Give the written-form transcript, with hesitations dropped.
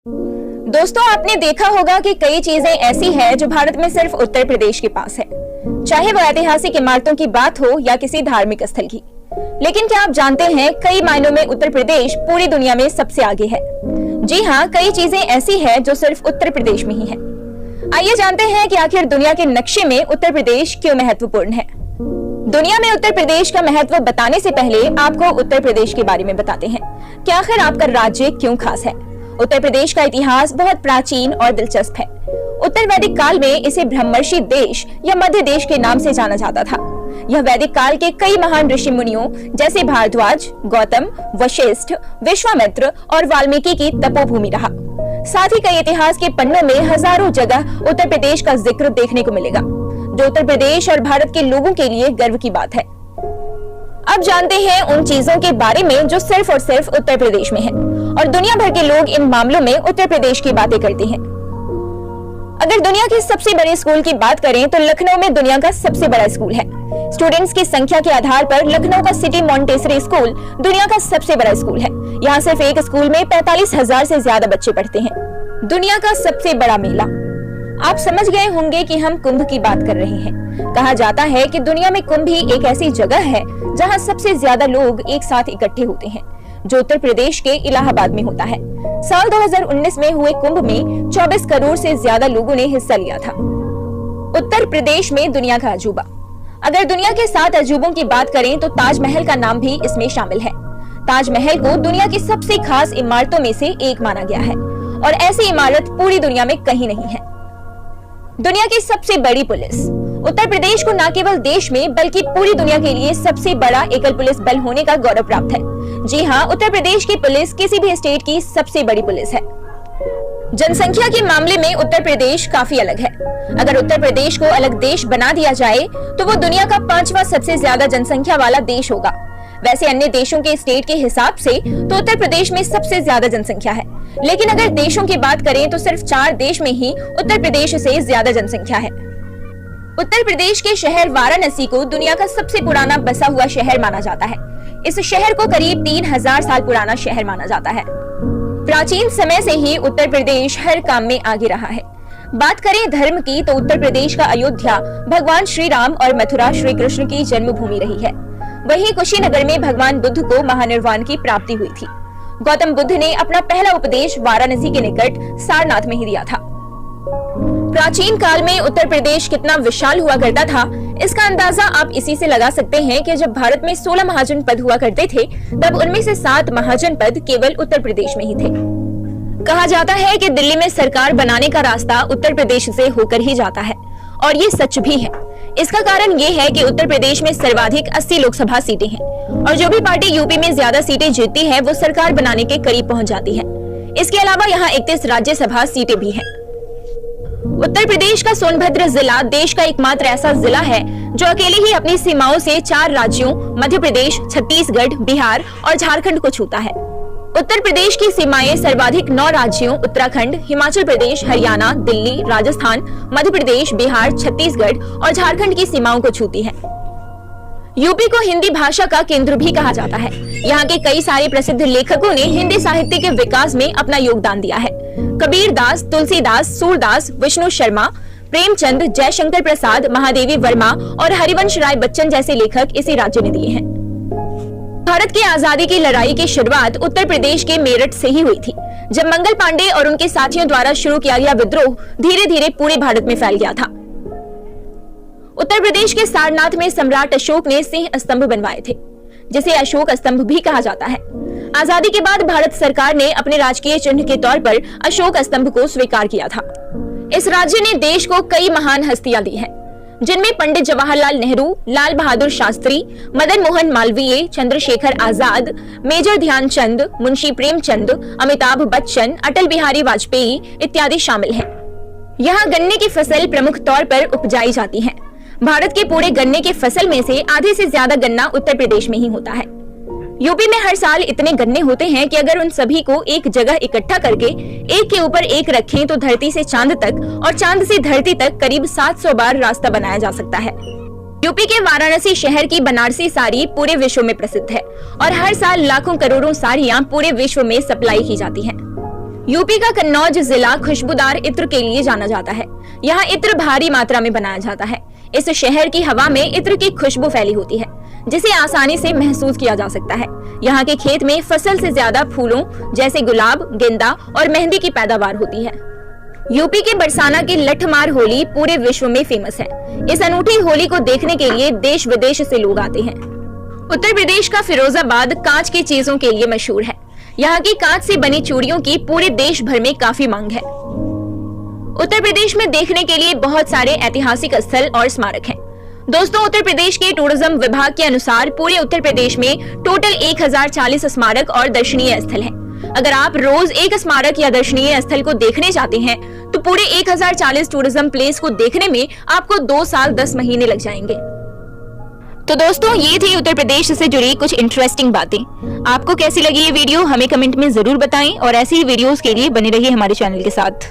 दोस्तों, आपने देखा होगा कि कई चीजें ऐसी हैं जो भारत में सिर्फ उत्तर प्रदेश के पास है, चाहे वो ऐतिहासिक इमारतों की बात हो या किसी धार्मिक स्थल की। लेकिन क्या आप जानते हैं, कई मायनों में उत्तर प्रदेश पूरी दुनिया में सबसे आगे है। जी हाँ, कई चीजें ऐसी हैं जो सिर्फ उत्तर प्रदेश में ही है। आइए जानते हैं कि आखिर दुनिया के नक्शे में उत्तर प्रदेश क्यों महत्वपूर्ण है। दुनिया में उत्तर प्रदेश का महत्व बताने से पहले आपको उत्तर प्रदेश के बारे में बताते हैं कि आखिर आपका राज्य क्यों खास है। उत्तर प्रदेश का इतिहास बहुत प्राचीन और दिलचस्प है। उत्तर वैदिक काल में इसे ब्रह्मर्षि देश या मध्य देश के नाम से जाना जाता था। यह वैदिक काल के कई महान ऋषि मुनियों जैसे भारद्वाज, गौतम, वशिष्ठ, विश्वामित्र और वाल्मीकि की तपोभूमि रहा। साथ ही कई इतिहास के पन्नों में हजारों जगह उत्तर प्रदेश का जिक्र देखने को मिलेगा, जो उत्तर प्रदेश और भारत के लोगों के लिए गर्व की बात है। अब जानते हैं उन चीजों के बारे में जो सिर्फ और सिर्फ उत्तर प्रदेश में है, और दुनिया भर के लोग इन मामलों में उत्तर प्रदेश की बातें करते हैं। अगर दुनिया के सबसे बड़े स्कूल की बात करें तो लखनऊ में दुनिया का सबसे बड़ा स्कूल है। स्टूडेंट्स की संख्या के आधार पर लखनऊ का सिटी मॉन्टेसरी स्कूल दुनिया का सबसे बड़ा स्कूल है। यहाँ सिर्फ एक स्कूल में 45,000 से ज्यादा बच्चे पढ़ते हैं। दुनिया का सबसे बड़ा मेला, आप समझ गए होंगे कि हम कुंभ की बात कर रहे हैं। कहा जाता है कि दुनिया में कुंभ ही एक ऐसी जगह है जहां सबसे ज्यादा लोग एक साथ इकट्ठे होते हैं, जो उत्तर प्रदेश के इलाहाबाद में होता है। साल 2019 में हुए कुंभ में 24 करोड़ से ज्यादा लोगों ने हिस्सा लिया था। उत्तर प्रदेश में दुनिया का अजूबा, अगर दुनिया के 7 अजूबों की बात करें तो ताजमहल का नाम भी इसमें शामिल है। ताजमहल को दुनिया की सबसे खास इमारतों में से एक माना गया है, और ऐसी इमारत पूरी दुनिया में कहीं नहीं है। दुनिया की सबसे बड़ी पुलिस, उत्तर प्रदेश को न केवल देश में बल्कि पूरी दुनिया के लिए सबसे बड़ा एकल पुलिस बल होने का गौरव प्राप्त है। जी हाँ, उत्तर प्रदेश की पुलिस किसी भी स्टेट की सबसे बड़ी पुलिस है। जनसंख्या के मामले में उत्तर प्रदेश काफी अलग है। अगर उत्तर प्रदेश को अलग देश बना दिया जाए तो वो दुनिया का 5वां सबसे ज्यादा जनसंख्या वाला देश होगा। वैसे अन्य देशों के स्टेट के हिसाब से तो उत्तर प्रदेश में सबसे ज्यादा जनसंख्या है, लेकिन अगर देशों की बात करें तो सिर्फ 4 देश में ही उत्तर प्रदेश से ज्यादा जनसंख्या है। उत्तर प्रदेश के शहर वाराणसी को दुनिया का सबसे पुराना बसा हुआ शहर माना जाता है। इस शहर को करीब 3000 साल पुराना शहर माना जाता है। प्राचीन समय से ही उत्तर प्रदेश हर काम में आगे रहा है। बात करें धर्म की तो उत्तर प्रदेश का अयोध्या भगवान श्री राम और मथुरा श्री कृष्ण की जन्मभूमि रही है। वहीं कुशीनगर में भगवान बुद्ध को महानिर्वाण की प्राप्ति हुई थी। गौतम बुद्ध ने अपना पहला उपदेश वाराणसी के निकट सारनाथ में ही दिया था। प्राचीन काल में उत्तर प्रदेश कितना विशाल हुआ करता था, इसका अंदाजा आप इसी से लगा सकते हैं कि जब भारत में 16 महाजन पद हुआ करते थे, तब उनमें से 7 महाजन पद केवल उत्तर प्रदेश में ही थे। कहा जाता है कि दिल्ली में सरकार बनाने का रास्ता उत्तर प्रदेश से होकर ही जाता है, और ये सच भी है। इसका कारण ये है कि उत्तर प्रदेश में सर्वाधिक 80 लोकसभा सीटें हैं, और जो भी पार्टी यूपी में ज्यादा सीटें जीतती है वो सरकार बनाने के करीब पहुंच जाती है। इसके अलावा यहाँ 31 राज्यसभा सीटें भी हैं। उत्तर प्रदेश का सोनभद्र जिला देश का एकमात्र ऐसा जिला है जो अकेले ही अपनी सीमाओं से 4 राज्यों मध्य प्रदेश, छत्तीसगढ़, बिहार और झारखंड को छूता है। उत्तर प्रदेश की सीमाएं सर्वाधिक 9 राज्यों उत्तराखंड, हिमाचल प्रदेश, हरियाणा, दिल्ली, राजस्थान, मध्य प्रदेश, बिहार, छत्तीसगढ़ और झारखंड की सीमाओं को छूती है। यूपी को हिंदी भाषा का केंद्र भी कहा जाता है। यहाँ के कई सारे प्रसिद्ध लेखकों ने हिंदी साहित्य के विकास में अपना योगदान दिया है। कबीर दास, तुलसीदास, सूरदास, विष्णु शर्मा, प्रेमचंद, जयशंकर प्रसाद, महादेवी वर्मा और हरिवंश राय बच्चन जैसे लेखक इसी राज्य ने दिए हैं। भारत की आजादी की लड़ाई की शुरुआत उत्तर प्रदेश के मेरठ से ही हुई थी, जब मंगल पांडे और उनके साथियों द्वारा शुरू किया गया विद्रोह धीरे धीरे पूरे भारत में फैल गया था। उत्तर प्रदेश के सारनाथ में सम्राट अशोक ने सिंह स्तंभ बनवाए थे, जिसे अशोक स्तंभ भी कहा जाता है। आजादी के बाद भारत सरकार ने अपने राजकीय चिन्ह के तौर पर अशोक स्तंभ को स्वीकार किया था। इस राज्य ने देश को कई महान हस्तियां दी हैं, जिनमें पंडित जवाहरलाल नेहरू, लाल बहादुर शास्त्री, मदन मोहन मालवीय, चंद्रशेखर आजाद, मेजर ध्यानचंद, मुंशी प्रेमचंद, अमिताभ बच्चन, अटल बिहारी वाजपेयी इत्यादि शामिल हैं। यहाँ गन्ने की फसल प्रमुख तौर पर उपजाई जाती है। भारत के पूरे गन्ने के फसल में से आधे से ज्यादा गन्ना उत्तर प्रदेश में ही होता है। यूपी में हर साल इतने गन्ने होते हैं कि अगर उन सभी को एक जगह इकट्ठा करके एक के ऊपर एक रखें तो धरती से चांद तक और चांद से धरती तक करीब 700 बार रास्ता बनाया जा सकता है। यूपी के वाराणसी शहर की बनारसी साड़ी पूरे विश्व में प्रसिद्ध है और हर साल लाखों करोड़ों साड़ियां पूरे विश्व में सप्लाई की जाती हैं। यूपी का कन्नौज जिला खुशबूदार इत्र के लिए जाना जाता है। यहाँ इत्र भारी मात्रा में बनाया जाता है। इस शहर की हवा में इत्र की खुशबू फैली होती है, जिसे आसानी से महसूस किया जा सकता है। यहाँ के खेत में फसल से ज्यादा फूलों जैसे गुलाब, गेंदा और मेहंदी की पैदावार होती है। यूपी के बरसाना की लठमार होली पूरे विश्व में फेमस है। इस अनूठी होली को देखने के लिए देश विदेश से लोग आते हैं। उत्तर प्रदेश का फिरोजाबाद कांच की चीजों के लिए मशहूर है। यहाँ की कांच से बनी चूड़ियों की पूरे देश भर में काफी मांग है। उत्तर प्रदेश में देखने के लिए बहुत सारे ऐतिहासिक स्थल और स्मारक हैं। दोस्तों, उत्तर प्रदेश के टूरिज्म विभाग के अनुसार पूरे उत्तर प्रदेश में टोटल 1040 स्मारक और दर्शनीय स्थल हैं। अगर आप रोज एक स्मारक या दर्शनीय स्थल को देखने जाते हैं तो पूरे 1040 टूरिज्म प्लेस को देखने में आपको 2 साल 10 महीने लग जाएंगे। तो दोस्तों, ये थी उत्तर प्रदेश से जुड़ी कुछ इंटरेस्टिंग बातें। आपको कैसी लगी ये वीडियो हमें कमेंट में जरूर बताएं और ऐसी ही वीडियोस के लिए बने रहिए हमारे चैनल के साथ।